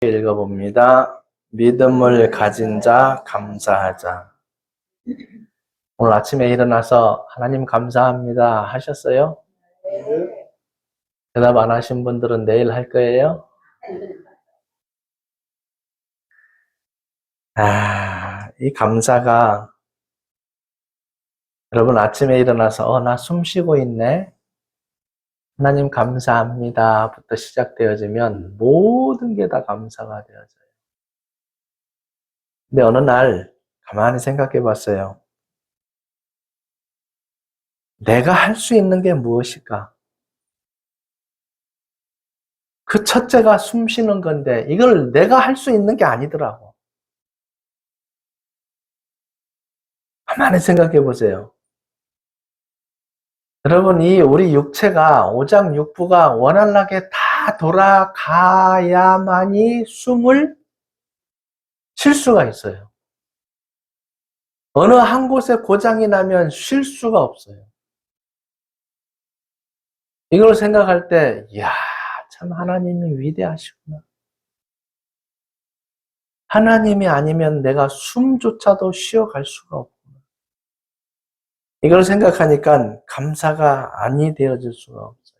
읽어봅니다. 믿음을 가진 자 감사하자. 오늘 아침에 일어나서 하나님 감사합니다 하셨어요? 대답 안 하신 분들은 내일 할 거예요? 이 감사가 여러분 아침에 일어나서 나 숨 쉬고 있네. 하나님 감사합니다 부터 시작되어지면 모든 게 다 감사가 되어져요. 근데 어느 날 가만히 생각해 봤어요. 내가 할 수 있는 게 무엇일까? 그 첫째가 숨 쉬는 건데 이걸 내가 할 수 있는 게 아니더라고. 가만히 생각해 보세요. 여러분, 이 우리 육체가 오장육부가 원활하게 다 돌아가야만이 숨을 쉴 수가 있어요. 어느 한 곳에 고장이 나면 쉴 수가 없어요. 이걸 생각할 때, 이야, 참 하나님이 위대하시구나. 하나님이 아니면 내가 숨조차도 쉬어갈 수가 없구나. 이걸 생각하니까 감사가 아니 되어질 수가 없어요.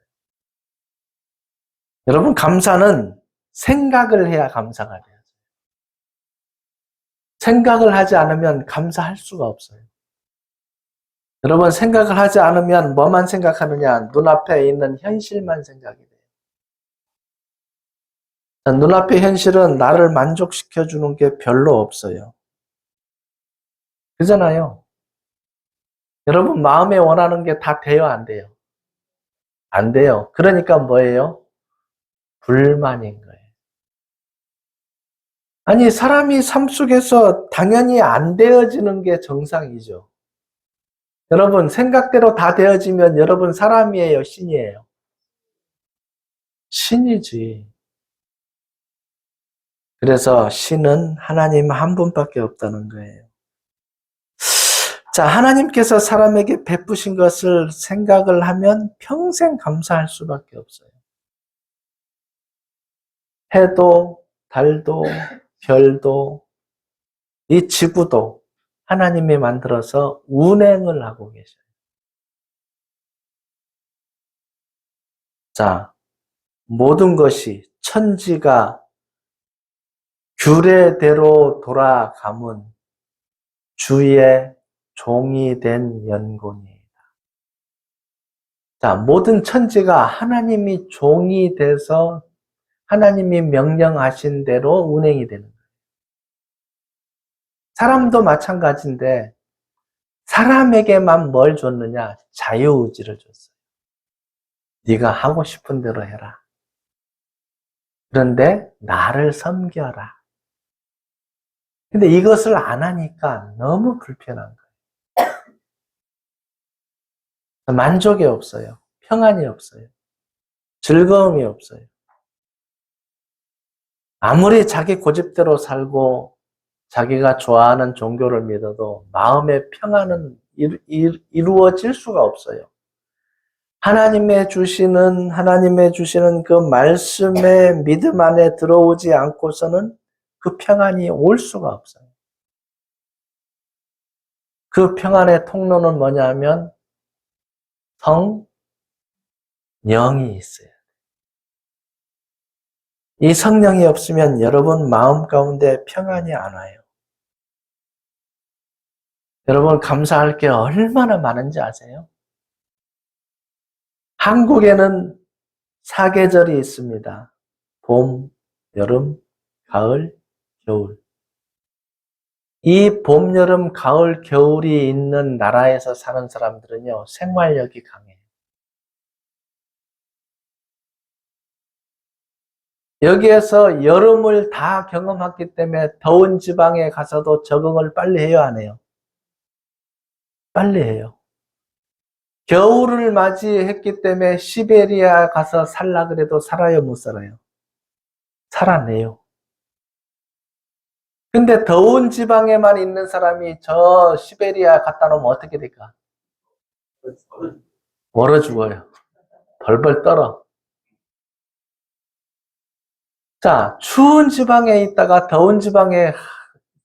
여러분, 감사는 생각을 해야 감사가 돼요. 생각을 하지 않으면 감사할 수가 없어요. 여러분, 생각을 하지 않으면 뭐만 생각하느냐? 눈앞에 있는 현실만 생각이 돼요. 눈앞의 현실은 나를 만족시켜주는 게 별로 없어요. 그잖아요. 여러분, 마음에 원하는 게 다 돼요, 안 돼요? 안 돼요. 그러니까 뭐예요? 불만인 거예요. 아니, 사람이 삶 속에서 당연히 안 되어지는 게 정상이죠. 여러분, 생각대로 다 되어지면 여러분 사람이에요, 신이에요? 신이지. 그래서 신은 하나님 한 분밖에 없다는 거예요. 자, 하나님께서 사람에게 베푸신 것을 생각을 하면 평생 감사할 수밖에 없어요. 해도, 달도, 별도, 이 지구도 하나님이 만들어서 운행을 하고 계셔요. 자, 모든 것이 천지가 규례대로 돌아감은 주의 종이 된 연곤이에요. 자, 모든 천지가 하나님이 종이 돼서 하나님이 명령하신 대로 운행이 되는 거예요. 사람도 마찬가지인데 사람에게만 뭘 줬느냐? 자유의지를 줬어요. 네가 하고 싶은 대로 해라. 그런데 나를 섬겨라. 근데 이것을 안 하니까 너무 불편한 거예요. 만족이 없어요. 평안이 없어요. 즐거움이 없어요. 아무리 자기 고집대로 살고 자기가 좋아하는 종교를 믿어도 마음의 평안은 이루어질 수가 없어요. 하나님의 주시는 그 말씀의 믿음 안에 들어오지 않고서는 그 평안이 올 수가 없어요. 그 평안의 통로는 뭐냐면 성령이 있어요. 이 성령이 없으면 여러분 마음 가운데 평안이 안 와요. 여러분 감사할 게 얼마나 많은지 아세요? 한국에는 사계절이 있습니다. 봄, 여름, 가을, 겨울. 이 봄, 여름, 가을, 겨울이 있는 나라에서 사는 사람들은요, 생활력이 강해요. 여기에서 여름을 다 경험했기 때문에 더운 지방에 가서도 적응을 빨리 해요, 안 해요? 빨리 해요. 겨울을 맞이했기 때문에 시베리아 가서 살라 그래도 살아요, 못 살아요? 살아내요. 근데 더운 지방에만 있는 사람이 저 시베리아 갖다 놓으면 어떻게 될까? 얼어 죽어요. 벌벌 떨어. 자, 추운 지방에 있다가 더운 지방에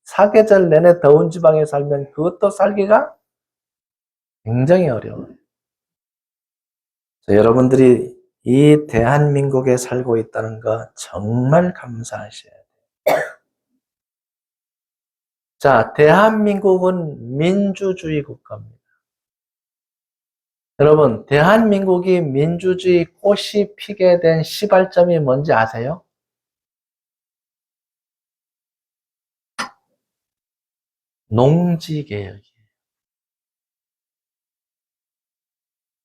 사계절 내내 더운 지방에 살면 그것도 살기가 굉장히 어려워요. 여러분들이 이 대한민국에 살고 있다는 거 정말 감사하셔야 돼요. 자, 대한민국은 민주주의 국가입니다. 여러분, 대한민국이 민주주의 꽃이 피게 된 시발점이 뭔지 아세요? 농지개혁이에요.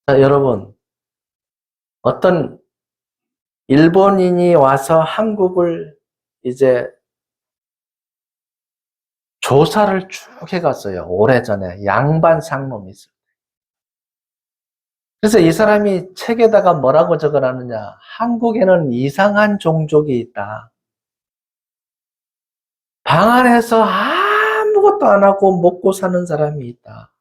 자, 여러분, 어떤 일본인이 와서 한국을 이제 조사를 쭉 해갔어요. 오래전에 양반 상놈이 있어요. 그래서 이 사람이 책에다가 뭐라고 적어놨느냐. 한국에는 이상한 종족이 있다. 방 안에서 아무것도 안 하고 먹고 사는 사람이 있다.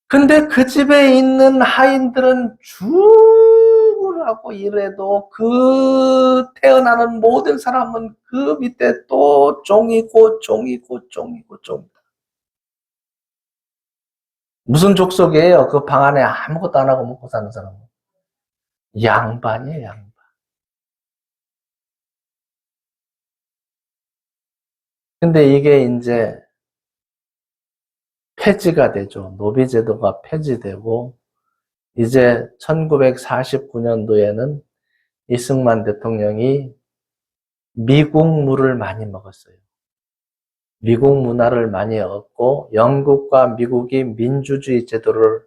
근데 그 집에 있는 하인들은 죽으라고 일해도 그 태어나는 모든 사람은 그 밑에 또 종이고 종이고 종이고 종이다. 무슨 족속이에요? 그 방 안에 아무것도 안 하고 먹고 사는 사람은. 양반이에요, 양반. 근데 이게 이제 폐지가 되죠. 노비제도가 폐지되고, 이제 1949년도에는 이승만 대통령이 미국 물을 많이 먹었어요. 미국 문화를 많이 얻고 영국과 미국이 민주주의 제도를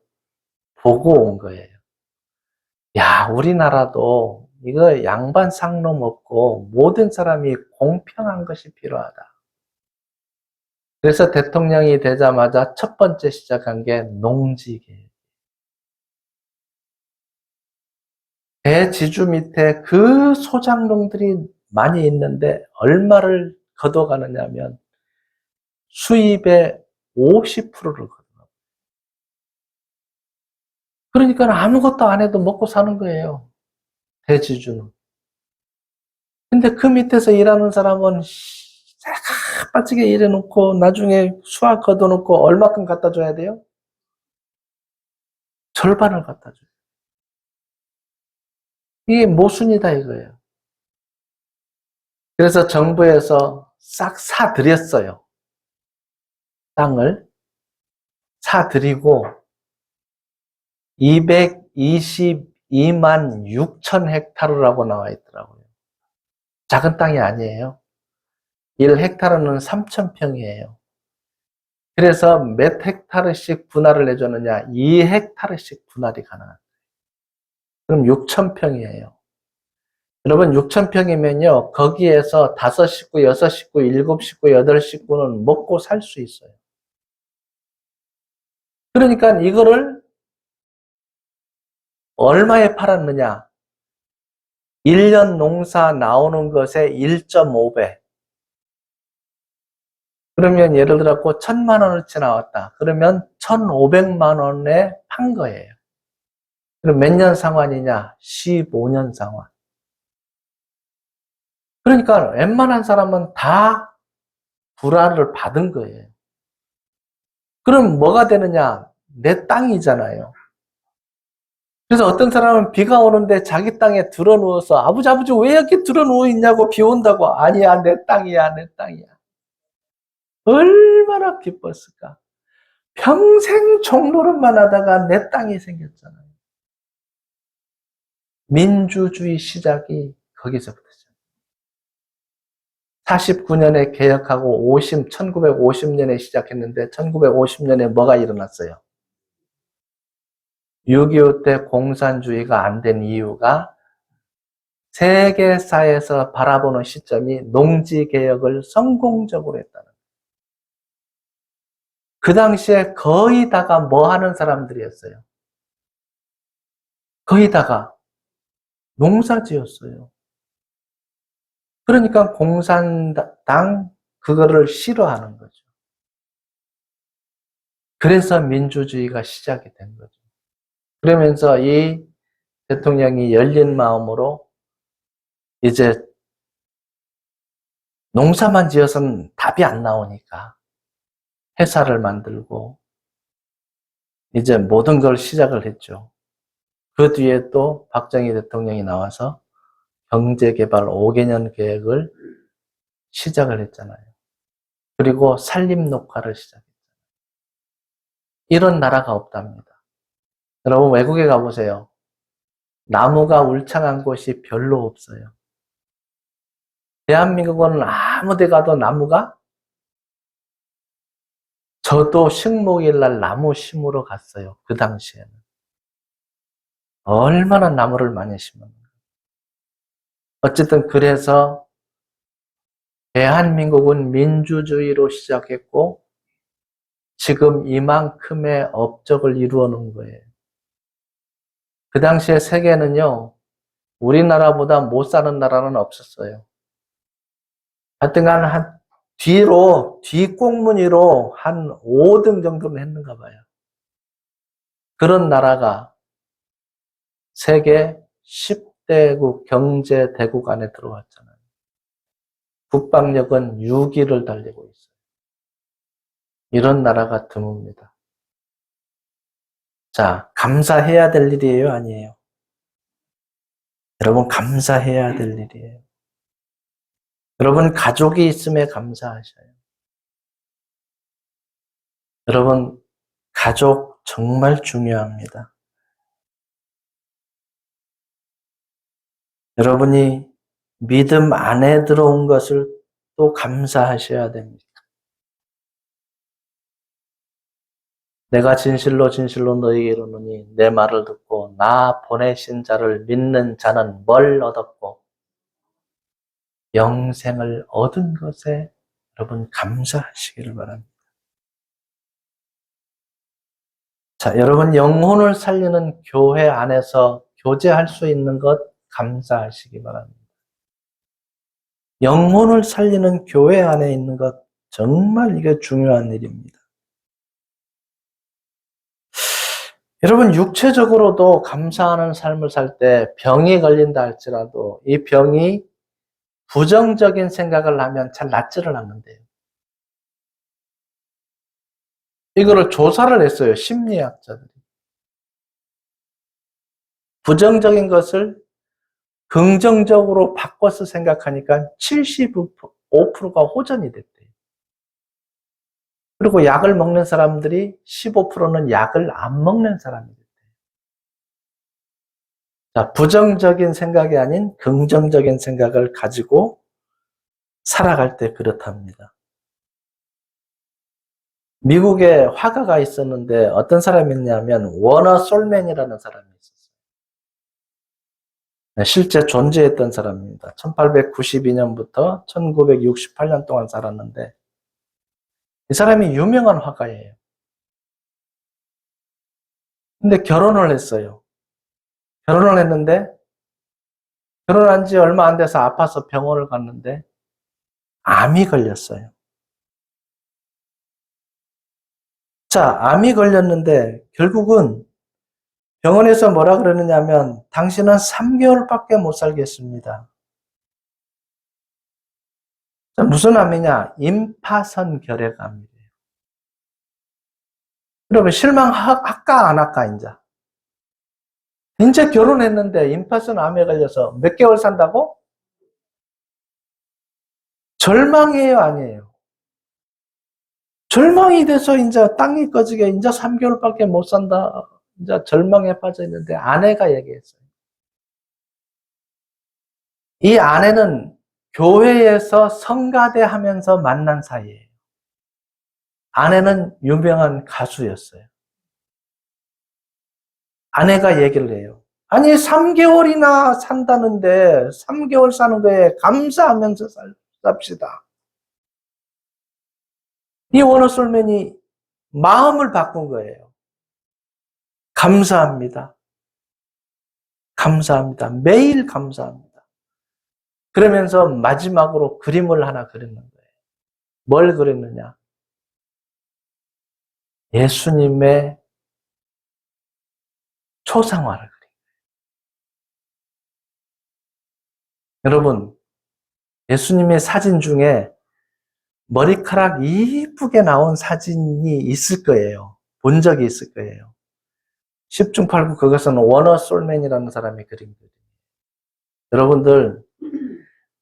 보고 온 거예요. 야, 우리나라도 이거 양반 상놈 없고 모든 사람이 공평한 것이 필요하다. 그래서 대통령이 되자마자 첫 번째 시작한 게 농지개혁. 대지주 밑에 그 소작농들이 많이 있는데 얼마를 걷어가느냐면 수입의 50%를 걷어가요. 그러니까 아무것도 안 해도 먹고 사는 거예요. 대지주는. 근데 그 밑에서 일하는 사람은 새가 빠지게 일해놓고 나중에 수확 걷어놓고 얼마큼 갖다 줘야 돼요? 절반을 갖다 줘요. 이게 모순이다 이거예요. 그래서 정부에서 싹 사들였어요. 땅을 사들이고 222만 6천 헥타르라고 나와 있더라고요. 작은 땅이 아니에요. 1헥타르는 3,000평이에요. 그래서 몇 헥타르씩 분할을 해줬느냐? 2헥타르씩 분할이 가능합니다. 그럼 6,000평이에요. 여러분 6,000평이면요. 거기에서 5식구, 6식구, 7식구, 8식구는 먹고 살 수 있어요. 그러니까 이거를 얼마에 팔았느냐? 1년 농사 나오는 것의 1.5배. 그러면 예를 들어 1,000만 원어치 나왔다. 그러면 1,500만 원에 판 거예요. 그럼 몇 년 상환이냐? 15년 상환. 그러니까 웬만한 사람은 다 불화를 받은 거예요. 그럼 뭐가 되느냐? 내 땅이잖아요. 그래서 어떤 사람은 비가 오는데 자기 땅에 들어누워서 아버지 왜 이렇게 들어누워 있냐고 비 온다고. 아니야 내 땅이야 내 땅이야. 얼마나 기뻤을까. 평생 종노릇만 하다가 내 땅이 생겼잖아요. 민주주의 시작이 거기서부터죠. 49년에 개혁하고 1950년에 시작했는데 1950년에 뭐가 일어났어요? 6.25 때 공산주의가 안 된 이유가 세계사에서 바라보는 시점이 농지개혁을 성공적으로 했다는 거예요. 그 당시에 거의 다가 뭐 하는 사람들이었어요? 거의 다가 농사 지었어요. 그러니까 공산당 그거를 싫어하는 거죠. 그래서 민주주의가 시작이 된 거죠. 그러면서 이 대통령이 열린 마음으로 이제 농사만 지어서는 답이 안 나오니까 회사를 만들고 이제 모든 걸 시작을 했죠. 그 뒤에 또 박정희 대통령이 나와서 경제개발 5개년 계획을 시작을 했잖아요. 그리고 산림녹화를 시작했잖아요. 이런 나라가 없답니다. 여러분 외국에 가보세요. 나무가 울창한 곳이 별로 없어요. 대한민국은 아무 데 가도 나무가, 저도 식목일날 나무 심으러 갔어요. 그 당시에는. 얼마나 나무를 많이 심었는가. 어쨌든 그래서 대한민국은 민주주의로 시작했고 지금 이만큼의 업적을 이루어 놓은 거예요. 그 당시에 세계는요, 우리나라보다 못 사는 나라는 없었어요. 하여튼간 뒷꽁무니로 한 5등 정도는 했는가 봐요. 그런 나라가 세계 10대국 경제대국 안에 들어왔잖아요. 국방력은 6위를 달리고 있어요. 이런 나라가 드뭅니다. 자, 감사해야 될 일이에요, 아니에요? 여러분, 감사해야 될 일이에요. 여러분, 가족이 있음에 감사하셔요. 여러분, 가족 정말 중요합니다. 여러분이 믿음 안에 들어온 것을 또 감사하셔야 됩니다. 내가 진실로 진실로 너희에게 이르노니 내 말을 듣고 나 보내신 자를 믿는 자는 뭘 얻었고 영생을 얻은 것에 여러분 감사하시기를 바랍니다. 자, 여러분 영혼을 살리는 교회 안에서 교제할 수 있는 것 감사하시기 바랍니다. 영혼을 살리는 교회 안에 있는 것 정말 이게 중요한 일입니다. 여러분 육체적으로도 감사하는 삶을 살 때 병이 걸린다 할지라도 이 병이 부정적인 생각을 하면 잘 낫지를 않는데요. 이거를 조사를 했어요. 심리학자들이. 부정적인 것을 긍정적으로 바꿔서 생각하니까 75%가 호전이 됐대요. 그리고 약을 먹는 사람들이 15%는 약을 안 먹는 사람이 됐대요. 자, 부정적인 생각이 아닌 긍정적인 생각을 가지고 살아갈 때 그렇답니다. 미국에 화가가 있었는데 어떤 사람이었냐면 워너 솔맨이라는 사람이 있었어요. 실제 존재했던 사람입니다. 1892년부터 1968년 동안 살았는데 이 사람이 유명한 화가예요. 근데 결혼을 했어요. 결혼을 했는데 결혼한 지 얼마 안 돼서 아파서 병원을 갔는데 암이 걸렸어요. 자, 암이 걸렸는데 결국은 병원에서 뭐라 그러느냐면 당신은 3개월밖에 못 살겠습니다. 자, 무슨 암이냐? 임파선 결핵암이에요. 여러분 실망할까 안 할까 이제 결혼했는데 임파선 암에 걸려서 몇 개월 산다고? 절망이에요, 아니에요? 절망이 돼서 이제 땅이 꺼지게 이제 3개월밖에 못 산다. 이제 절망에 빠져 있는데 아내가 얘기했어요. 이 아내는 교회에서 성가대 하면서 만난 사이예요. 아내는 유명한 가수였어요. 아내가 얘기를 해요. 아니 3개월이나 산다는데 3개월 사는 거에 감사하면서 삽시다. 이 워너솔맨이 마음을 바꾼 거예요. 감사합니다. 감사합니다. 매일 감사합니다. 그러면서 마지막으로 그림을 하나 그리는 거예요. 뭘 그렸느냐? 예수님의 초상화를 그린 거예요. 여러분, 예수님의 사진 중에 머리카락 이쁘게 나온 사진이 있을 거예요. 본 적이 있을 거예요. 10중 8구 그것은 워너 솔맨이라는 사람이 그린 거예요. 여러분들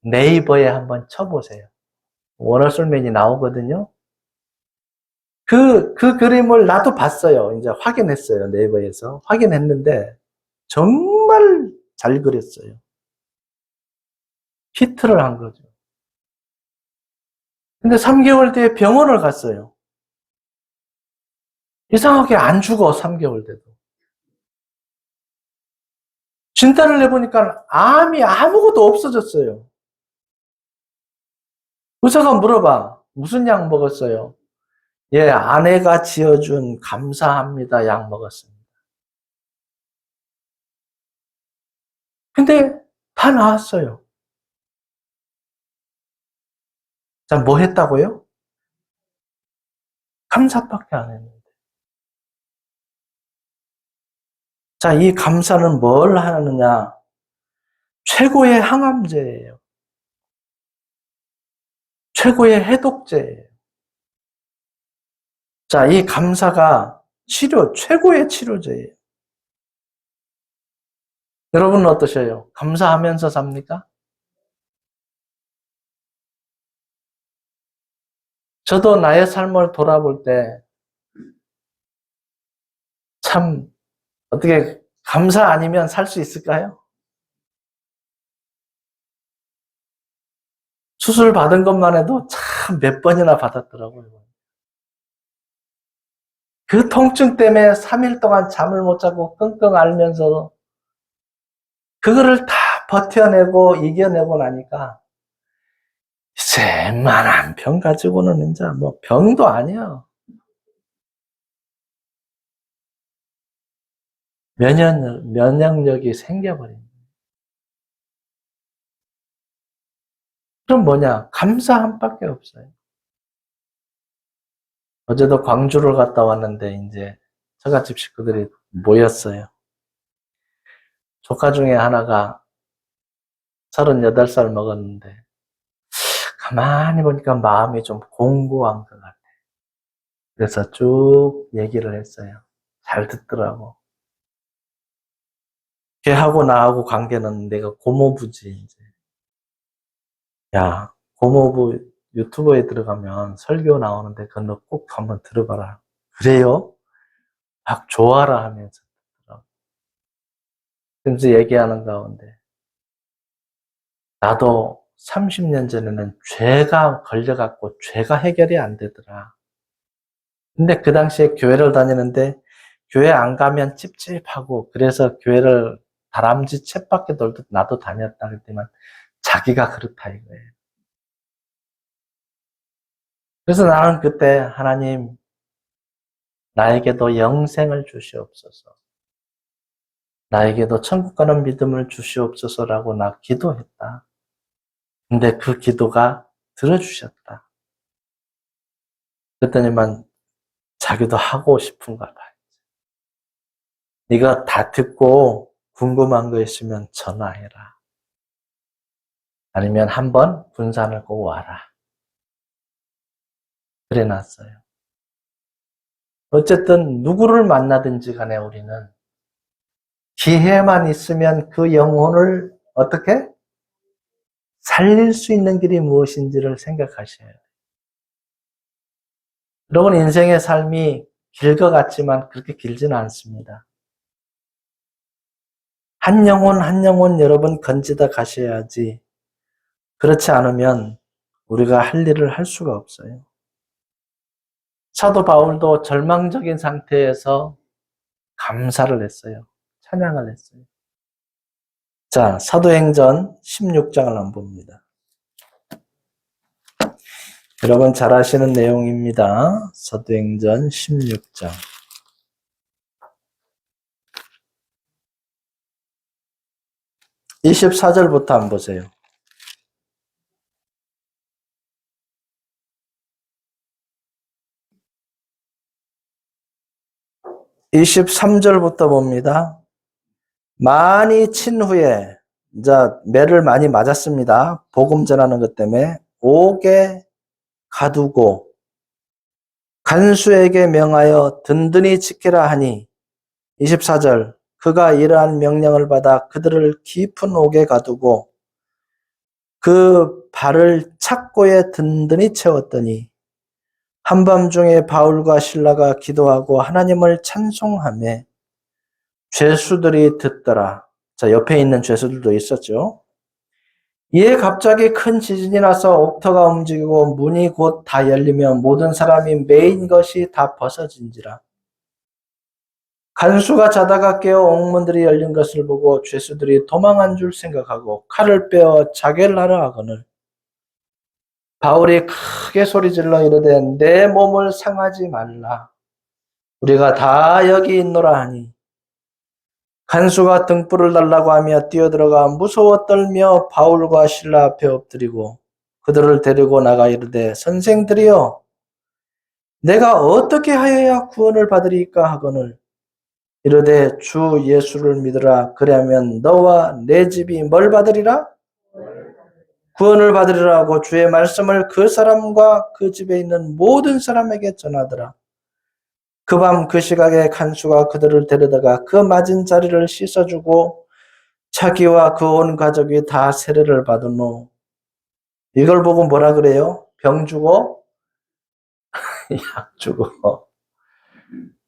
네이버에 한번 쳐보세요. 워너 솔맨이 나오거든요. 그 그림을 나도 봤어요. 이제 확인했어요. 네이버에서. 확인했는데 정말 잘 그렸어요. 히트를 한 거죠. 근데 3개월 뒤에 병원을 갔어요. 이상하게 안 죽어, 3개월 돼도. 진단을 해보니까 암이 아무것도 없어졌어요. 의사가 물어봐. 무슨 약 먹었어요? 예, 아내가 지어준 감사합니다 약 먹었습니다. 근데 다 나았어요. 자, 뭐 했다고요? 감사밖에 안 했는데. 자, 이 감사는 뭘 하느냐? 최고의 항암제예요. 최고의 해독제예요. 자, 이 감사가 최고의 치료제예요. 여러분은 어떠세요? 감사하면서 삽니까? 저도 나의 삶을 돌아볼 때 참 어떻게 감사 아니면 살 수 있을까요? 수술 받은 것만 해도 참 몇 번이나 받았더라고요. 그 통증 때문에 3일 동안 잠을 못 자고 끙끙 앓면서 그거를 다 버텨내고 이겨내고 나니까 이제 웬만한 병 가지고는 이제 뭐 병도 아니야. 면역력이 생겨버린. 그럼 뭐냐? 감사함밖에 없어요. 어제도 광주를 갔다 왔는데 이제 처갓집 식구들이 모였어요. 조카 중에 하나가 38살 먹었는데 가만히 보니까 마음이 좀 공고한 것 같아. 그래서 쭉 얘기를 했어요. 잘 듣더라고. 걔하고 나하고 관계는 내가 고모부지, 이제. 야, 고모부 유튜브에 들어가면 설교 나오는데 그거 너 꼭 한번 들어봐라. 그래요? 막 좋아라 하면서 듣더라고. 그러면서 얘기하는 가운데 나도 30년 전에는 죄가 걸려갖고 죄가 해결이 안 되더라. 근데 그 당시에 교회를 다니는데 교회 안 가면 찝찝하고 그래서 교회를 다람쥐 쳇바퀴 돌듯 나도 다녔다 그랬더만 자기가 그렇다 이거예요. 그래서 나는 그때 하나님 나에게도 영생을 주시옵소서. 나에게도 천국 가는 믿음을 주시옵소서라고 나 기도했다. 근데 그 기도가 들어주셨다. 그랬더니만 자기도 하고 싶은가 봐. 네가 다 듣고 궁금한 거 있으면 전화해라. 아니면 한번 분산을 꼭 와라. 그래 놨어요. 어쨌든 누구를 만나든지 간에 우리는 기회만 있으면 그 영혼을 어떻게 살릴 수 있는 길이 무엇인지를 생각하셔야 돼요. 여러분 인생의 삶이 길 것 같지만 그렇게 길지는 않습니다. 한 영혼 한 영혼 여러분 건지다 가셔야지. 그렇지 않으면 우리가 할 일을 할 수가 없어요. 사도 바울도 절망적인 상태에서 감사를 했어요. 찬양을 했어요. 자, 사도행전 16장을 한번 봅니다. 여러분 잘 아시는 내용입니다. 사도행전 16장. 24절부터 한번 보세요. 23절부터 봅니다. 많이 친 후에 이제 매를 많이 맞았습니다. 복음 전하는 것 때문에. 옥에 가두고 간수에게 명하여 든든히 지키라 하니 24절 그가 이러한 명령을 받아 그들을 깊은 옥에 가두고 그 발을 착고에 든든히 채웠더니 한밤중에 바울과 실라가 기도하고 하나님을 찬송하며 죄수들이 듣더라. 자, 옆에 있는 죄수들도 있었죠. 이에 갑자기 큰 지진이 나서 옥터가 움직이고 문이 곧 다 열리며 모든 사람이 메인 것이 다 벗어진지라. 간수가 자다가 깨어 옥문들이 열린 것을 보고 죄수들이 도망한 줄 생각하고 칼을 빼어 자결 하려 하거늘 바울이 크게 소리질러 이르되 내 몸을 상하지 말라. 우리가 다 여기 있노라 하니 간수가 등불을 달라고 하며 뛰어들어가 무서워 떨며 바울과 실라 앞에 엎드리고 그들을 데리고 나가 이르되 선생들이여 내가 어떻게 하여야 구원을 받으리까 하거늘 이르되 주 예수를 믿으라 그리하면 너와 내 집이 뭘 받으리라? 구원을 받으리라고 주의 말씀을 그 사람과 그 집에 있는 모든 사람에게 전하더라. 그 밤 그 시각에 간수가 그들을 데려다가 그 맞은 자리를 씻어주고 자기와 그 온 가족이 다 세례를 받은 후 이걸 보고 뭐라 그래요? 병 주고 약 주고.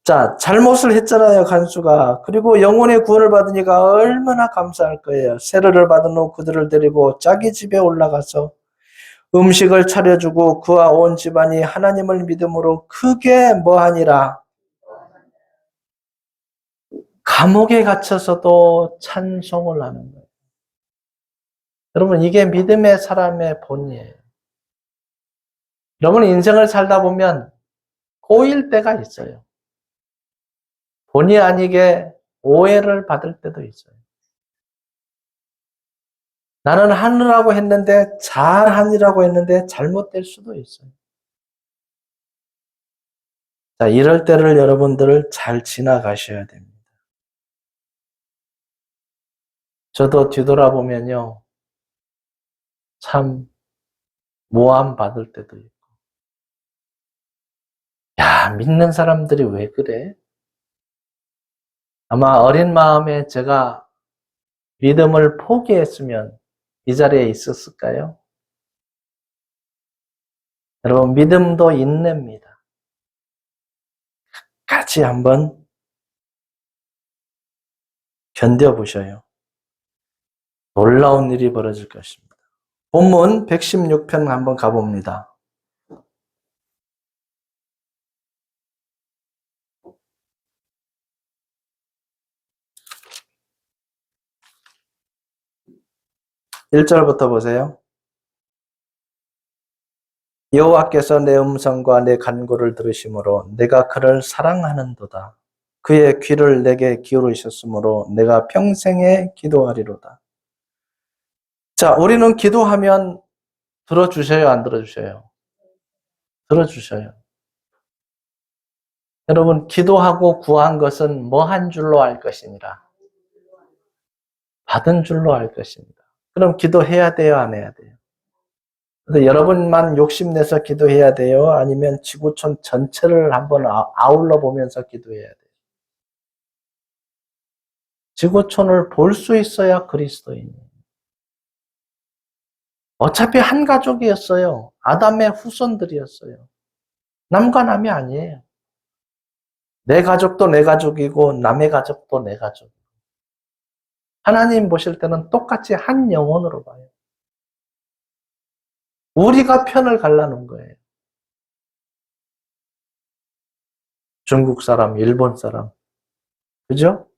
자, 잘못을 했잖아요, 간수가. 그리고 영혼의 구원을 받으니까 얼마나 감사할 거예요. 세례를 받은 후 그들을 데리고 자기 집에 올라가서 음식을 차려주고 그와 온 집안이 하나님을 믿음으로 크게 뭐하니라. 감옥에 갇혀서도 찬송을 하는 거예요. 여러분, 이게 믿음의 사람의 본이에요. 여러분, 인생을 살다 보면 꼬일 때가 있어요. 본의 아니게 오해를 받을 때도 있어요. 나는 하느라고 했는데 잘하느라고 했는데 잘못될 수도 있어요. 자, 이럴 때를 여러분들 잘 지나가셔야 됩니다. 저도 뒤돌아보면요. 참 모함 받을 때도 있고. 야, 믿는 사람들이 왜 그래? 아마 어린 마음에 제가 믿음을 포기했으면 이 자리에 있었을까요? 여러분, 믿음도 인내입니다. 같이 한번 견뎌보셔요. 놀라운 일이 벌어질 것입니다. 본문 116편 한번 가봅니다. (1절부터) 보세요. 여호와께서 내 음성과 내 간구를 들으심으로 내가 그를 사랑하는도다. 그의 귀를 내게 기울이셨으므로 내가 평생에 기도하리로다. 자, 우리는 기도하면 들어주셔요, 안 들어주셔요? 들어주셔요. 여러분, 기도하고 구한 것은 뭐 한 줄로 알 것이니라? 받은 줄로 알 것입니다. 그럼 기도해야 돼요, 안 해야 돼요? 근데 여러분만 욕심내서 기도해야 돼요? 아니면 지구촌 전체를 한번 아울러 보면서 기도해야 돼요? 지구촌을 볼 수 있어야 그리스도인이에요. 어차피 한 가족이었어요. 아담의 후손들이었어요. 남과 남이 아니에요. 내 가족도 내 가족이고 남의 가족도 내 가족. 하나님 보실 때는 똑같이 한 영혼으로 봐요. 우리가 편을 갈라는 거예요. 중국 사람, 일본 사람. 그죠?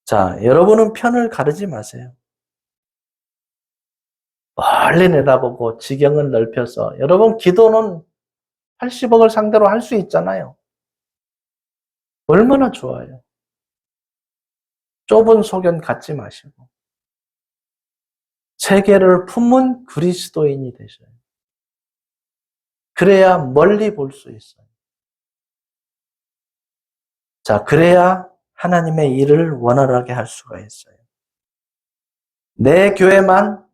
자, 여러분은 편을 가르지 마세요. 멀리 내다보고 지경을 넓혀서 여러분 기도는 80억을 상대로 할 수 있잖아요. 얼마나 좋아요. 좁은 소견 갖지 마시고 세계를 품은 그리스도인이 되셔요. 그래야 멀리 볼 수 있어요. 자, 그래야 하나님의 일을 원활하게 할 수가 있어요. 내 교회만,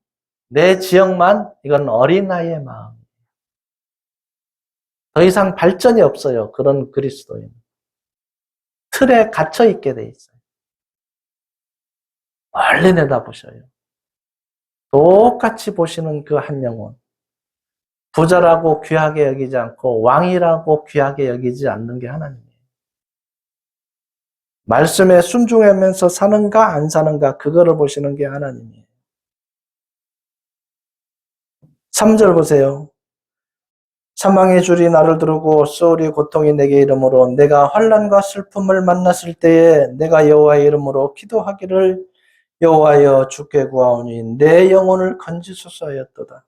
내 지역만, 이건 어린아이의 마음. 더 이상 발전이 없어요. 그런 그리스도인. 틀에 갇혀 있게 돼 있어요. 멀리 내다보셔요. 똑같이 보시는 그 한 영혼. 부자라고 귀하게 여기지 않고 왕이라고 귀하게 여기지 않는 게 하나님이에요. 말씀에 순종하면서 사는가 안 사는가 그거를 보시는 게 하나님이에요. 3절 보세요. 사망의 줄이 나를 두르고 소울의 고통이 내게 이르므로 내가 환난과 슬픔을 만났을 때에 내가 여호와의 이름으로 기도하기를 여호와여 주께 구하오니 내 영혼을 건지소서 하였도다.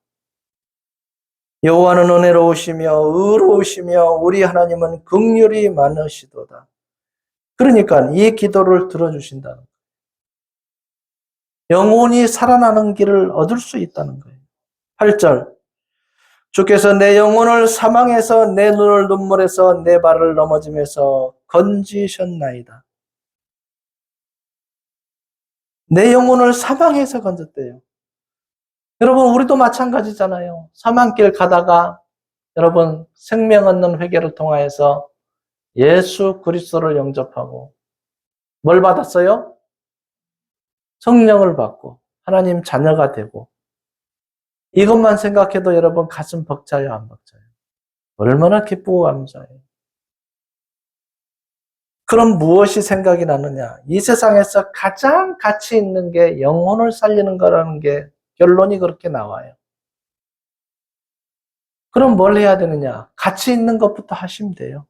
여호와는 은혜로우시며 의로우시며 우리 하나님은 긍휼이 많으시도다. 그러니까 이 기도를 들어주신다는 거예요. 영혼이 살아나는 길을 얻을 수 있다는 거예요. 8절 주께서 내 영혼을 사망에서 내 눈을 눈물에서 내 발을 넘어짐에서 건지셨나이다. 내 영혼을 사망에서 건졌대요. 여러분 우리도 마찬가지잖아요. 사망길 가다가 여러분 생명 얻는 회개를 통하여서 예수 그리스도를 영접하고 뭘 받았어요? 성령을 받고 하나님 자녀가 되고 이것만 생각해도 여러분 가슴 벅차요 안 벅차요? 얼마나 기쁘고 감사해요. 그럼 무엇이 생각이 나느냐? 이 세상에서 가장 가치 있는 게 영혼을 살리는 거라는 게 결론이 그렇게 나와요. 그럼 뭘 해야 되느냐? 가치 있는 것부터 하시면 돼요.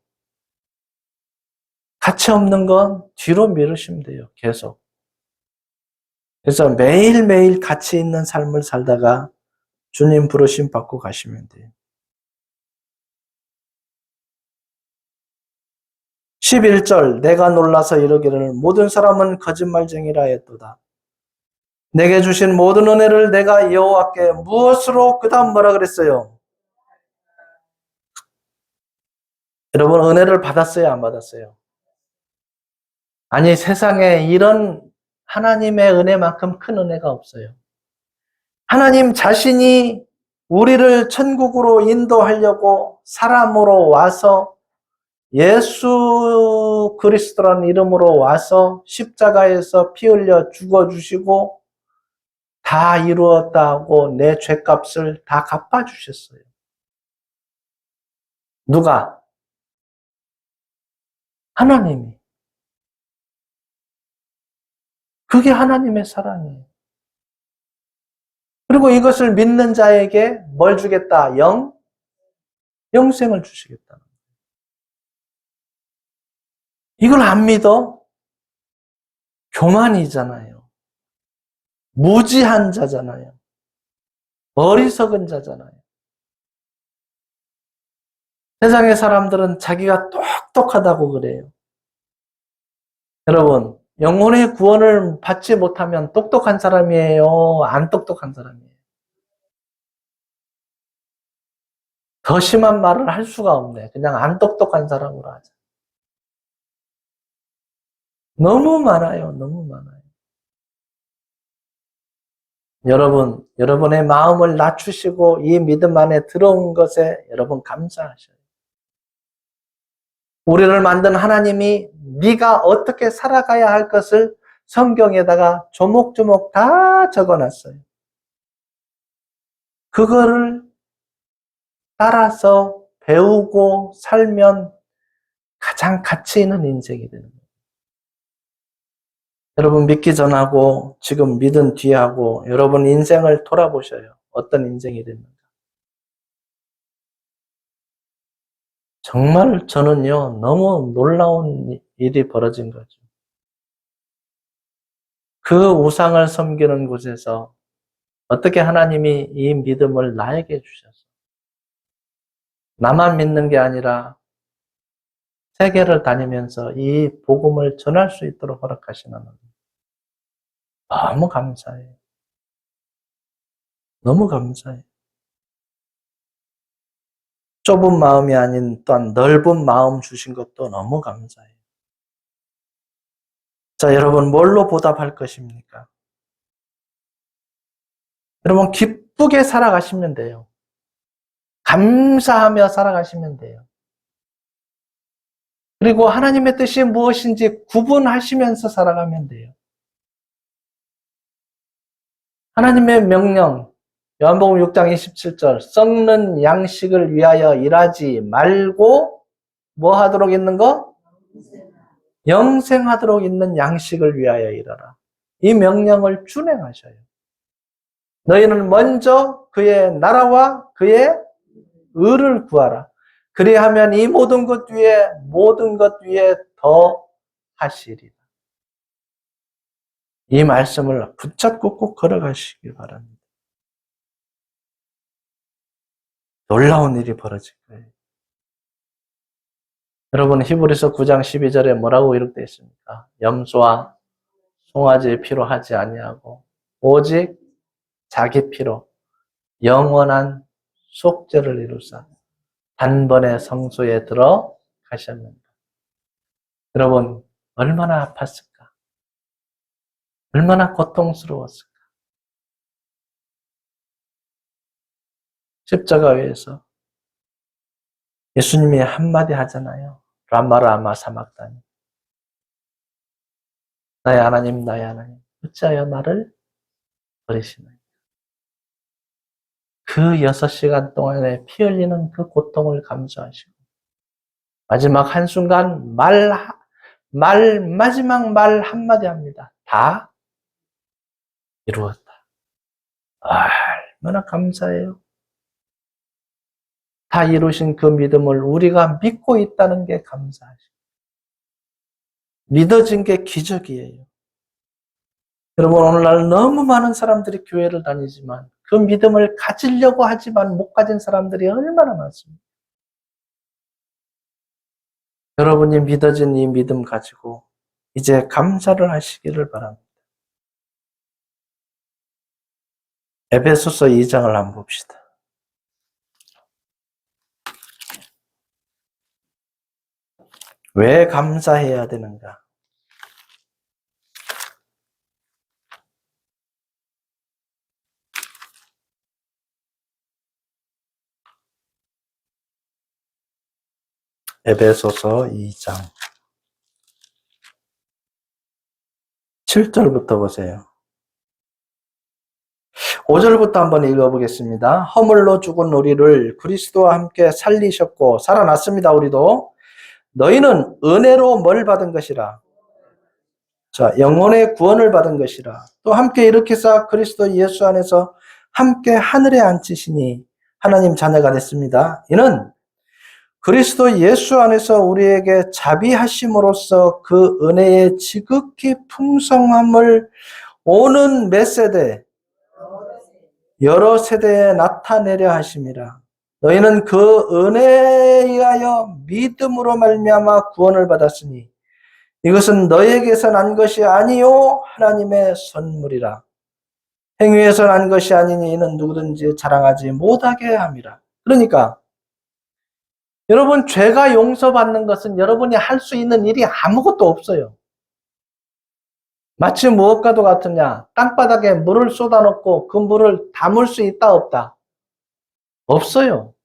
가치 없는 건 뒤로 미루시면 돼요. 계속. 그래서 매일매일 가치 있는 삶을 살다가 주님 부르심 받고 가시면 돼요. 11절 내가 놀라서 이르기를 모든 사람은 거짓말쟁이라 했도다. 내게 주신 모든 은혜를 내가 여호와께 무엇으로 그 다음 뭐라 그랬어요? 여러분 은혜를 받았어요 안 받았어요? 아니 세상에 이런 하나님의 은혜만큼 큰 은혜가 없어요. 하나님 자신이 우리를 천국으로 인도하려고 사람으로 와서 예수 그리스도라는 이름으로 와서 십자가에서 피 흘려 죽어주시고 다 이루었다고 내 죄값을 다 갚아주셨어요. 누가? 하나님이. 그게 하나님의 사랑이에요. 그리고 이것을 믿는 자에게 뭘 주겠다? 영생을 주시겠다. 이걸 안 믿어? 교만이잖아요. 무지한 자잖아요. 어리석은 자잖아요. 세상의 사람들은 자기가 똑똑하다고 그래요. 여러분, 영혼의 구원을 받지 못하면 똑똑한 사람이에요? 안 똑똑한 사람이에요? 더 심한 말을 할 수가 없네. 그냥 안 똑똑한 사람으로 하자. 너무 많아요. 너무 많아요. 여러분, 여러분의 마음을 낮추시고 이 믿음 안에 들어온 것에 여러분 감사하셔요. 우리를 만든 하나님이 네가 어떻게 살아가야 할 것을 성경에다가 조목조목 다 적어놨어요. 그거를 따라서 배우고 살면 가장 가치 있는 인생이 되는 거예요. 여러분 믿기 전하고 지금 믿은 뒤하고 여러분 인생을 돌아보셔요. 어떤 인생이 됐는가. 정말 저는요 너무 놀라운 일이 벌어진 거죠. 그 우상을 섬기는 곳에서 어떻게 하나님이 이 믿음을 나에게 주셨어. 나만 믿는 게 아니라 세계를 다니면서 이 복음을 전할 수 있도록 허락하시는 너무 감사해요. 너무 감사해요. 좁은 마음이 아닌 또한 넓은 마음 주신 것도 너무 감사해요. 자, 여러분 뭘로 보답할 것입니까? 여러분, 기쁘게 살아가시면 돼요. 감사하며 살아가시면 돼요. 그리고 하나님의 뜻이 무엇인지 구분하시면서 살아가면 돼요. 하나님의 명령, 요한복음 6장 27절, 썩는 양식을 위하여 일하지 말고 뭐 하도록 있는 거? 영생하도록 있는 양식을 위하여 일하라. 이 명령을 준행하셔요. 너희는 먼저 그의 나라와 그의 의를 구하라. 그리하면 이 모든 것 위에 더 하시리라. 이 말씀을 붙잡고 꼭 걸어가시기 바랍니다. 놀라운 일이 벌어질 거예요. 여러분, 히브리서 9장 12절에 뭐라고 기록되어 있습니까? 염소와 송아지의 피로 하지 아니하고 오직 자기 피로 영원한 속죄를 이루사 단번에 성소에 들어가셨는가. 여러분, 얼마나 아팠을까? 얼마나 고통스러웠을까? 십자가에서 예수님이 한마디 하잖아요. 라마라마 사막다니. 나의 하나님, 나의 하나님, 어찌하여 나를 버리시나요? 그 6시간 동안에 피 흘리는 그 고통을 감수하시고 마지막 한순간 마지막 말 한마디 합니다. 다 이루었다. 얼마나 감사해요. 다 이루신 그 믿음을 우리가 믿고 있다는 게 감사하죠. 믿어진 게 기적이에요. 여러분, 오늘날 너무 많은 사람들이 교회를 다니지만 그 믿음을 가지려고 하지만 못 가진 사람들이 얼마나 많습니까? 여러분이 믿어진 이 믿음 가지고 이제 감사를 하시기를 바랍니다. 에베소서 2장을 한번 봅시다. 왜 감사해야 되는가? 에베소서 2장 7절부터 보세요. 5절부터 한번 읽어보겠습니다. 허물로 죽은 우리를 그리스도와 함께 살리셨고 살아났습니다. 우리도 너희는 은혜로 뭘 받은 것이라. 자, 영혼의 구원을 받은 것이라. 또 함께 일으키사 그리스도 예수 안에서 함께 하늘에 앉히시니 하나님 자녀가 됐습니다. 이는 그리스도 예수 안에서 우리에게 자비하심으로써 그 은혜의 지극히 풍성함을 오는 몇 세대, 여러 세대에 나타내려 하심이라. 너희는 그 은혜에 의하여 믿음으로 말미암아 구원을 받았으니 이것은 너희에게서 난 것이 아니요 하나님의 선물이라. 행위에서 난 것이 아니니 이는 누구든지 자랑하지 못하게 함이라. 그러니까 여러분, 죄가 용서받는 것은 여러분이 할 수 있는 일이 아무것도 없어요. 마치 무엇과도 같으냐? 땅바닥에 물을 쏟아놓고 그 물을 담을 수 있다 없다? 없어요.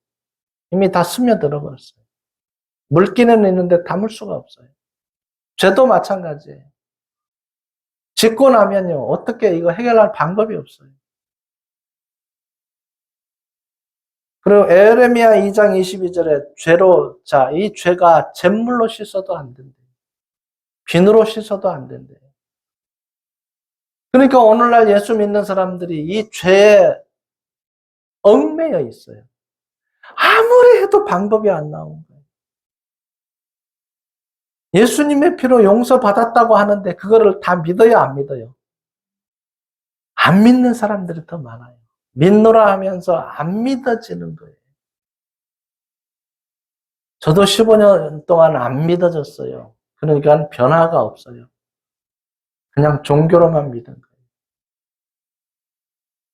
이미 다 스며들어 버렸어요. 물기는 있는데 담을 수가 없어요. 죄도 마찬가지예요. 짓고 나면요, 어떻게 이거 해결할 방법이 없어요. 그리고 에레미야 2장 22절에 이 죄가 잿물로 씻어도 안 된대요. 비누로 씻어도 안 된대요. 그러니까 오늘날 예수 믿는 사람들이 이 죄에 얽매여 있어요. 아무리 해도 방법이 안 나오는 거예요. 예수님의 피로 용서받았다고 하는데 그거를 다 믿어요, 안 믿어요? 안 믿는 사람들이 더 많아요. 믿노라 하면서 안 믿어지는 거예요. 저도 15년 동안 안 믿어졌어요. 그러니까 변화가 없어요. 그냥 종교로만 믿은 거예요.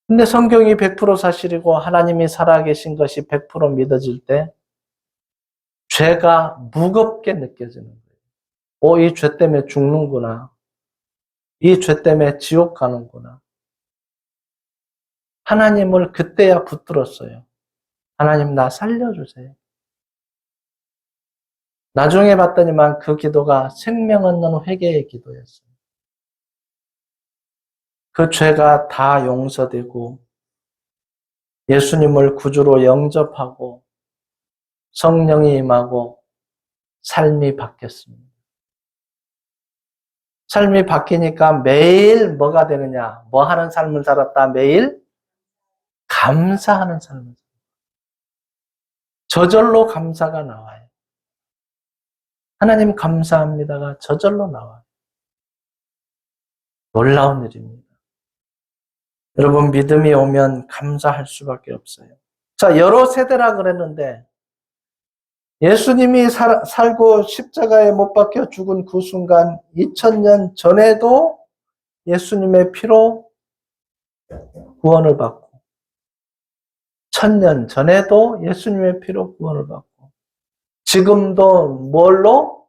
근데 성경이 100% 사실이고 하나님이 살아계신 것이 100% 믿어질 때 죄가 무겁게 느껴지는 거예요. 이 죄 때문에 죽는구나. 이 죄 때문에 지옥 가는구나. 하나님을 그때야 붙들었어요. 하나님 나 살려주세요. 나중에 봤더니만 그 기도가 생명 얻는 회개의 기도였어요. 그 죄가 다 용서되고 예수님을 구주로 영접하고 성령이 임하고 삶이 바뀌었습니다. 삶이 바뀌니까 매일 뭐가 되느냐? 뭐 하는 삶을 살았다? 매일 감사하는 삶을 살았다. 저절로 감사가 나와요. 하나님 감사합니다가 저절로 나와요. 놀라운 일입니다. 여러분 믿음이 오면 감사할 수밖에 없어요. 자, 여러 세대라 그랬는데 예수님이 살고 십자가에 못 박혀 죽은 그 순간 2000년 전에도 예수님의 피로 구원을 받고 1000년 전에도 예수님의 피로 구원을 받고 지금도 뭘로?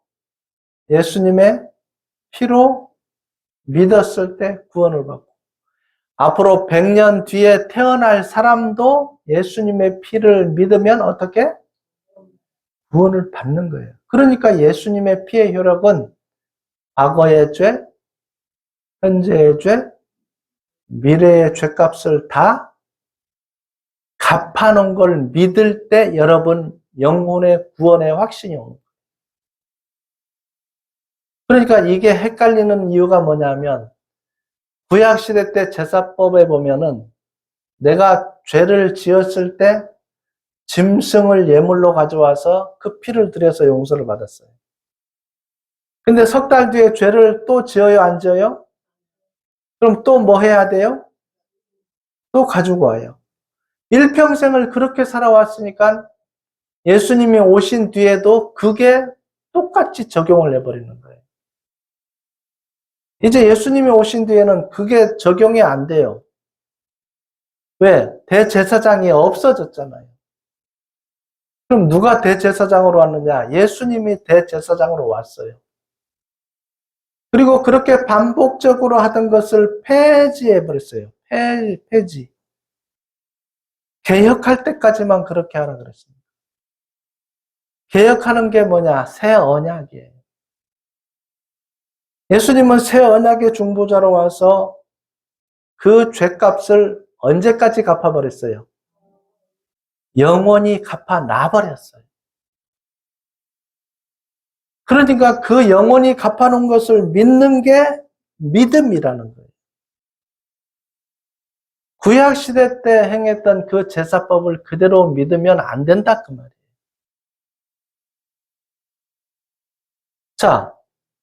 예수님의 피로 믿었을 때 구원을 받고 앞으로 100년 뒤에 태어날 사람도 예수님의 피를 믿으면 어떻게? 구원을 받는 거예요. 그러니까 예수님의 피의 효력은 과거의 죄, 현재의 죄, 미래의 죄값을 다 갚아놓은 걸 믿을 때 여러분 영혼의 구원의 확신이 옵니다. 그러니까 이게 헷갈리는 이유가 뭐냐면 구약시대 때 제사법에 보면은 내가 죄를 지었을 때 짐승을 예물로 가져와서 그 피를 들여서 용서를 받았어요. 근데 석 달 뒤에 죄를 또 지어요, 안 지어요? 그럼 또 뭐 해야 돼요? 또 가지고 와요. 일평생을 그렇게 살아왔으니까 예수님이 오신 뒤에도 그게 똑같이 적용을 해버리는 거예요. 이제 예수님이 오신 뒤에는 그게 적용이 안 돼요. 왜? 대제사장이 없어졌잖아요. 그럼 누가 대제사장으로 왔느냐? 예수님이 대제사장으로 왔어요. 그리고 그렇게 반복적으로 하던 것을 폐지해버렸어요. 폐지. 개혁할 때까지만 그렇게 하라 그랬습니다. 개혁하는 게 뭐냐? 새 언약이에요. 예수님은 새 언약의 중보자로 와서 그 죄값을 언제까지 갚아버렸어요? 영원히 갚아 놔버렸어요. 그러니까 그 영원히 갚아놓은 것을 믿는 게 믿음이라는 거예요. 구약시대 때 행했던 그 제사법을 그대로 믿으면 안 된다 그 말이에요. 자,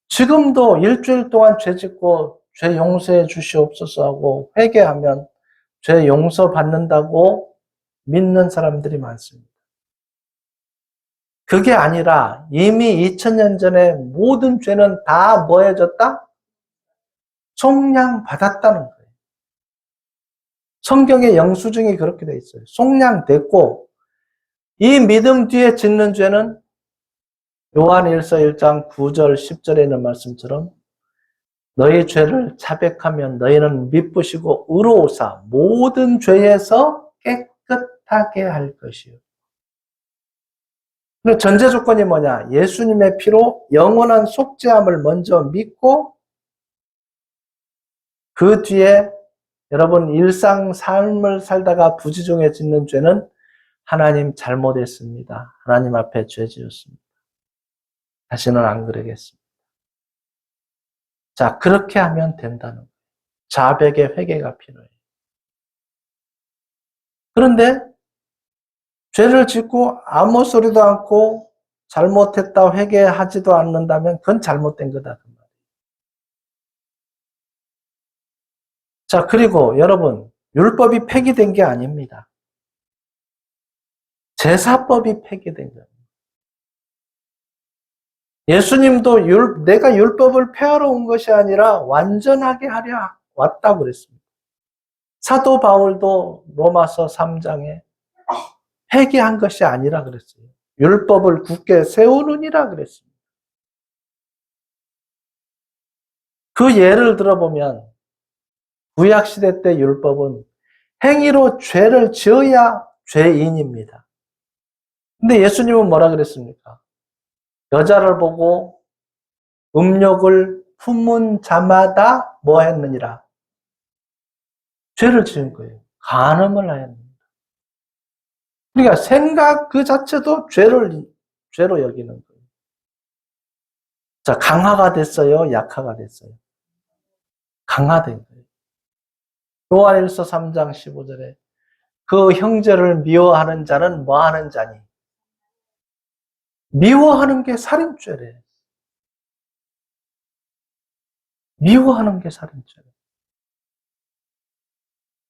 지금도 일주일 동안 죄 짓고 죄 용서해 주시옵소서 하고 회개하면 죄 용서 받는다고 믿는 사람들이 많습니다. 그게 아니라 이미 2000년 전에 모든 죄는 다 뭐해졌다? 속량받았다는 거예요. 성경의 영수증이 그렇게 돼 있어요. 속량됐고 이 믿음 뒤에 짓는 죄는 요한일서 1장 9절 10절에 있는 말씀처럼 너희 죄를 자백하면 너희는 미쁘시고 의로우사 모든 죄에서 깨끗하게 할 것이요. 그리고 전제 조건이 뭐냐? 예수님의 피로 영원한 속죄함을 먼저 믿고 그 뒤에 여러분 일상 삶을 살다가 부지중에 짓는 죄는 하나님 잘못했습니다. 하나님 앞에 죄 지었습니다. 다시는 안 그러겠습니다. 자, 그렇게 하면 된다는 거예요. 자백의 회개가 필요해요. 그런데 죄를 짓고 아무 소리도 않고 잘못했다 회개하지도 않는다면 그건 잘못된 거다. 자, 그리고 여러분, 율법이 폐기된 게 아닙니다. 제사법이 폐기된 거예요. 예수님도 내가 율법을 폐하러 온 것이 아니라 완전하게 하려 왔다고 그랬습니다. 사도 바울도 로마서 3장에 폐기한 것이 아니라 그랬어요. 율법을 굳게 세우느니라 그랬습니다. 그 예를 들어보면 구약시대 때 율법은 행위로 죄를 지어야 죄인입니다. 근데 예수님은 뭐라 그랬습니까? 여자를 보고 음욕을 품은 자마다 뭐 했느니라? 죄를 지은 거예요. 간음을 하였느니라. 그러니까 생각 그 자체도 죄로 여기는 거예요. 자, 강화가 됐어요? 약화가 됐어요? 강화된 거예요. 요한일서 3장 15절에 그 형제를 미워하는 자는 뭐 하는 자니? 미워하는 게 살인죄래. 미워하는 게 살인죄래.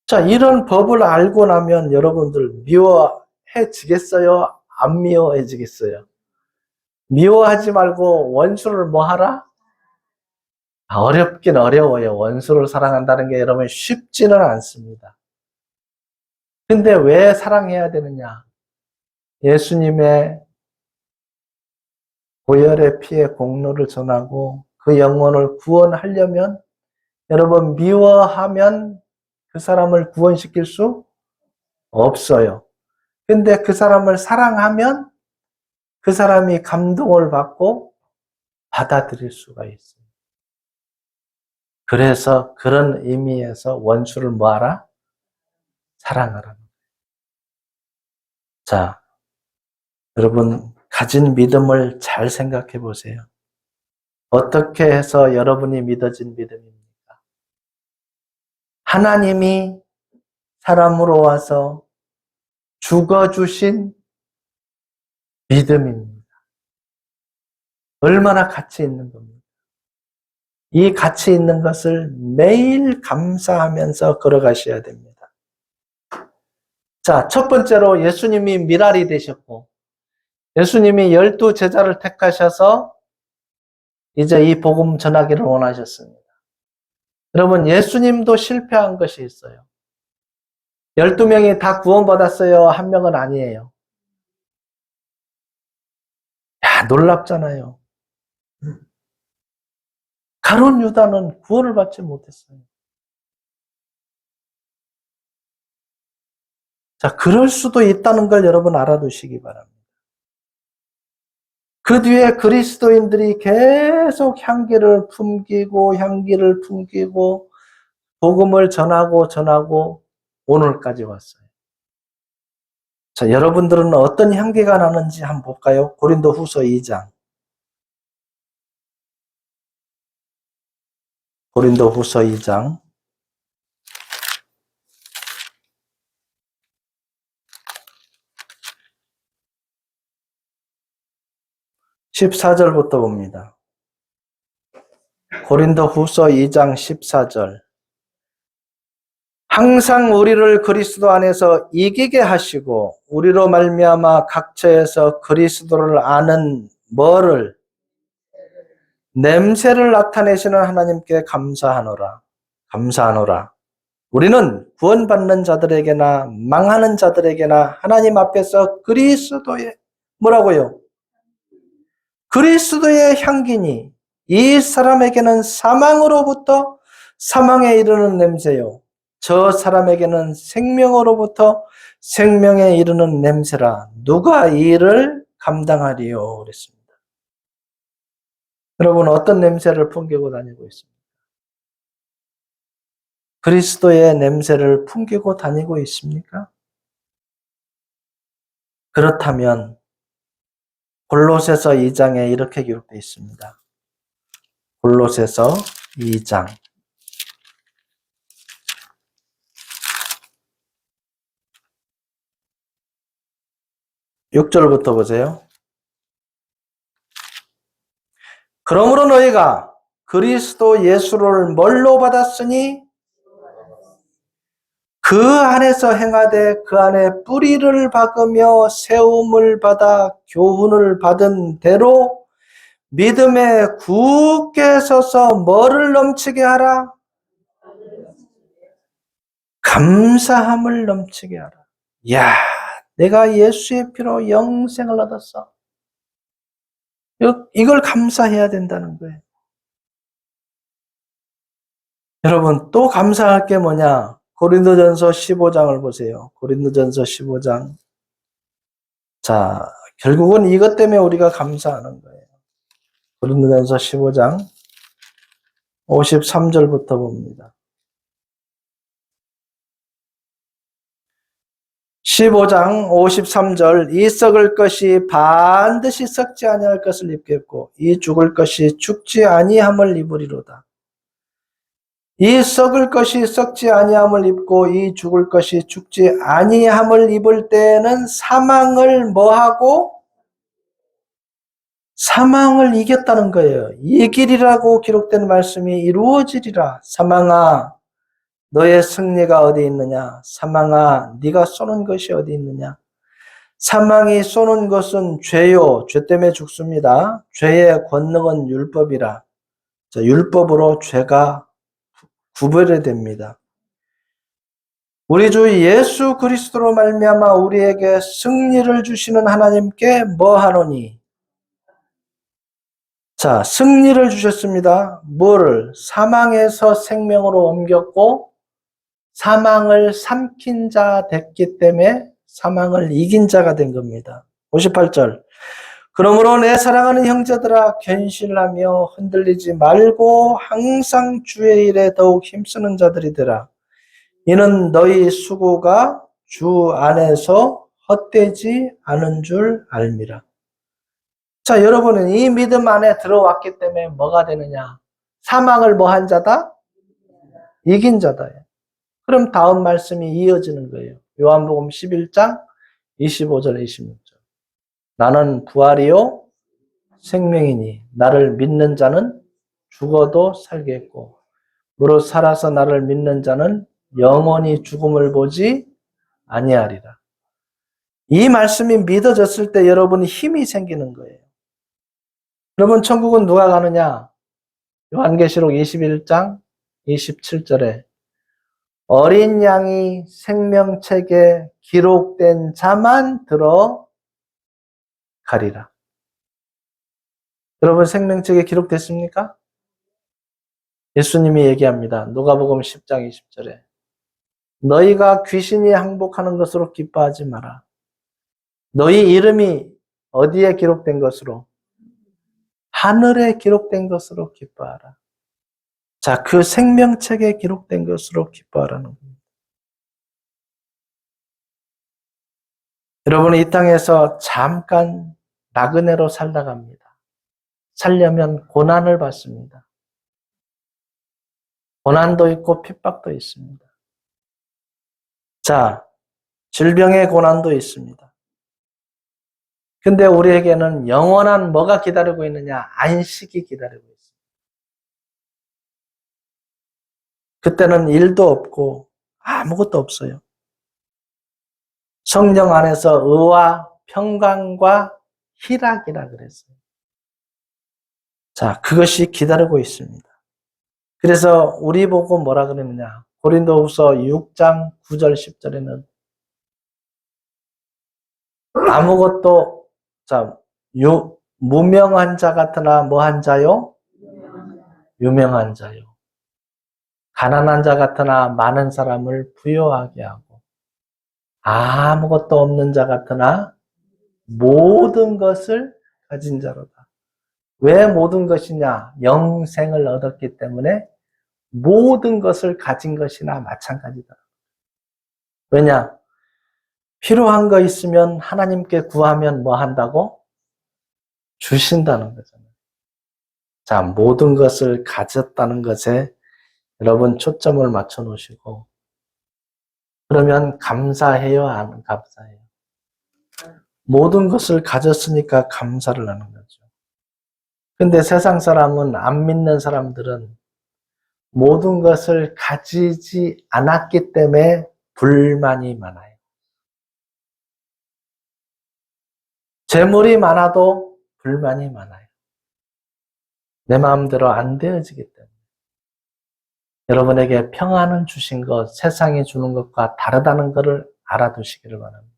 자, 이런 법을 알고 나면 여러분들 미워해지겠어요? 안 미워해지겠어요? 미워하지 말고 원수를 뭐 하라? 어렵긴 어려워요. 원수를 사랑한다는 게 여러분 쉽지는 않습니다. 근데 왜 사랑해야 되느냐? 예수님의 보혈의 피의 공로를 전하고 그 영혼을 구원하려면 여러분 미워하면 그 사람을 구원시킬 수 없어요. 근데 그 사람을 사랑하면 그 사람이 감동을 받고 받아들일 수가 있어요. 그래서 그런 의미에서 원수를 뭐하라? 사랑하라. 자, 여러분 가진 믿음을 잘 생각해 보세요. 어떻게 해서 여러분이 믿어진 믿음입니까? 하나님이 사람으로 와서 죽어주신 믿음입니다. 얼마나 가치 있는 겁니까? 이 가치 있는 것을 매일 감사하면서 걸어가셔야 됩니다. 자, 첫 번째로 예수님이 미랄이 되셨고 예수님이 12 제자를 택하셔서 이제 이 복음 전하기를 원하셨습니다. 여러분 예수님도 실패한 것이 있어요. 12명이 다 구원받았어요. 한 명은 아니에요. 야, 놀랍잖아요. 가룟 유다는 구원을 받지 못했어요. 자, 그럴 수도 있다는 걸 여러분 알아두시기 바랍니다. 그 뒤에 그리스도인들이 계속 향기를 품기고 복음을 전하고 오늘까지 왔어요. 자, 여러분들은 어떤 향기가 나는지 한번 볼까요? 고린도후서 2장. 고린도후서 2장. 14절부터 봅니다. 고린도후서 2장 14절. 항상 우리를 그리스도 안에서 이기게 하시고 우리로 말미암아 각처에서 그리스도를 아는 뭐를 냄새를 나타내시는 하나님께 감사하노라. 우리는 구원받는 자들에게나 망하는 자들에게나 하나님 앞에서 그리스도의 뭐라고요? 그리스도의 향기니 이 사람에게는 사망으로부터 사망에 이르는 냄새요. 저 사람에게는 생명으로부터 생명에 이르는 냄새라. 누가 이 일을 감당하리요? 그랬습니다. 여러분 어떤 냄새를 풍기고 다니고 있습니까? 그리스도의 냄새를 풍기고 다니고 있습니까? 그렇다면 골로새서 2장에 이렇게 기록되어 있습니다. 골로새서 2장 6절부터 보세요. 그러므로 너희가 그리스도 예수를 뭘로 받았으니 그 안에서 행하되 그 안에 뿌리를 박으며 세움을 받아 교훈을 받은 대로 믿음에 굳게 서서 뭐를 넘치게 하라? 감사함을 넘치게 하라. 야, 내가 예수의 피로 영생을 얻었어. 이걸 감사해야 된다는 거예요. 여러분 또 감사할 게 뭐냐? 고린도전서 15장을 보세요. 고린도전서 15장. 자, 결국은 이것 때문에 우리가 감사하는 거예요. 고린도전서 15장 53절부터 봅니다. 15장 53절 이 썩을 것이 반드시 썩지 아니할 것을 입겠고 이 죽을 것이 죽지 아니함을 입으리로다. 이 썩을 것이 썩지 아니함을 입고 이 죽을 것이 죽지 아니함을 입을 때에는 사망을 뭐하고? 사망을 이겼다는 거예요. 이 길이라고 기록된 말씀이 이루어지리라. 사망아 너의 승리가 어디 있느냐? 사망아 네가 쏘는 것이 어디 있느냐? 사망이 쏘는 것은 죄요. 죄 때문에 죽습니다. 죄의 권능은 율법이라. 자, 율법으로 죄가 구별이 됩니다. 우리 주 예수 그리스도로 말미암아 우리에게 승리를 주시는 하나님께 뭐 하노니? 자, 승리를 주셨습니다. 뭐를? 사망에서 생명으로 옮겼고 사망을 삼킨 자 됐기 때문에 사망을 이긴 자가 된 겁니다. 58절. 그러므로 내 사랑하는 형제들아 견실하며 흔들리지 말고 항상 주의 일에 더욱 힘쓰는 자들이 되라. 이는 너희 수고가 주 안에서 헛되지 않은 줄 알미라. 자, 여러분은 이 믿음 안에 들어왔기 때문에 뭐가 되느냐? 사망을 뭐 한 자다? 이긴 자다. 그럼 다음 말씀이 이어지는 거예요. 요한복음 11장 25절 26절. 나는 부활이요 생명이니 나를 믿는 자는 죽어도 살겠고 무릇 살아서 나를 믿는 자는 영원히 죽음을 보지 아니하리라. 이 말씀이 믿어졌을 때 여러분이 힘이 생기는 거예요. 여러분 천국은 누가 가느냐? 요한계시록 21장 27절에 어린 양이 생명책에 기록된 자만 들어가리라. 여러분 생명책에 기록됐습니까? 예수님이 얘기합니다. 누가복음 10장 20절에 너희가 귀신이 항복하는 것으로 기뻐하지 마라. 너희 이름이 어디에 기록된 것으로? 하늘에 기록된 것으로 기뻐하라. 자, 그 생명책에 기록된 것으로 기뻐하라는 겁니다. 여러분은 이 땅에서 잠깐 나그네로 살다 갑니다. 살려면 고난을 받습니다. 고난도 있고 핍박도 있습니다. 자, 질병의 고난도 있습니다. 근데 우리에게는 영원한 뭐가 기다리고 있느냐? 안식이 기다리고 있습니다. 그때는 일도 없고 아무것도 없어요. 성령 안에서 의와 평강과 희락이라 그랬어요. 자, 그것이 기다리고 있습니다. 그래서 우리 보고 뭐라 그러느냐? 고린도후서 6장 9절 10절에는 아무것도 자, 무명한 자 같으나 뭐한 자요? 유명한 자요. 가난한 자 같으나 많은 사람을 부요하게 하고 아무것도 없는 자 같으나 모든 것을 가진 자로다. 왜 모든 것이냐? 영생을 얻었기 때문에 모든 것을 가진 것이나 마찬가지다. 왜냐? 필요한 거 있으면 하나님께 구하면 뭐 한다고? 주신다는 거잖아요. 자, 모든 것을 가졌다는 것에 여러분 초점을 맞춰 놓으시고 그러면 감사해요, 안 감사해요? 모든 것을 가졌으니까 감사를 하는 거죠. 근데 세상 사람은 안 믿는 사람들은 모든 것을 가지지 않았기 때문에 불만이 많아요. 재물이 많아도 불만이 많아요. 내 마음대로 안 되어지기 때문에. 여러분에게 평안을 주신 것, 세상이 주는 것과 다르다는 것을 알아두시기를 바랍니다.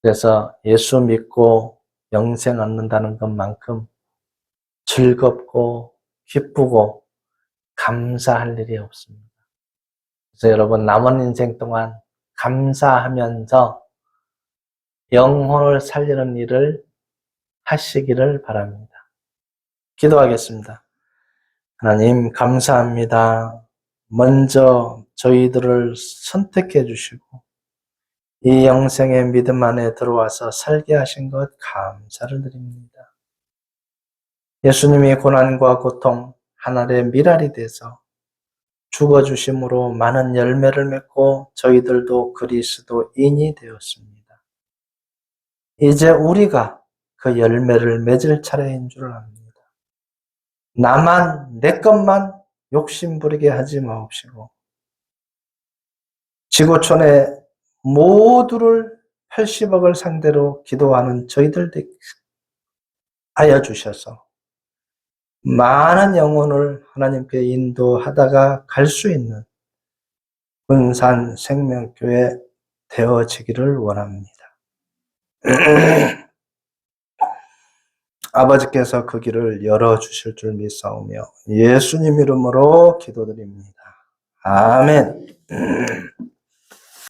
그래서 예수 믿고 영생 얻는다는 것만큼 즐겁고 기쁘고 감사할 일이 없습니다. 그래서 여러분 남은 인생 동안 감사하면서 영혼을 살리는 일을 하시기를 바랍니다. 기도하겠습니다. 하나님 감사합니다. 먼저 저희들을 선택해 주시고 이 영생의 믿음 안에 들어와서 살게 하신 것 감사를 드립니다. 예수님이 고난과 고통 하늘의 미랄이 돼서 죽어주심으로 많은 열매를 맺고 저희들도 그리스도인이 되었습니다. 이제 우리가 그 열매를 맺을 차례인 줄 압니다. 나만 내 것만 욕심 부리게 하지 마옵시고 지구촌의 모두를 80억을 상대로 기도하는 저희들 되게 하여 주셔서 많은 영혼을 하나님께 인도하다가 갈 수 있는 군산 생명교회 되어지기를 원합니다. 아버지께서 그 길을 열어주실 줄 믿사오며 예수님 이름으로 기도드립니다. 아멘.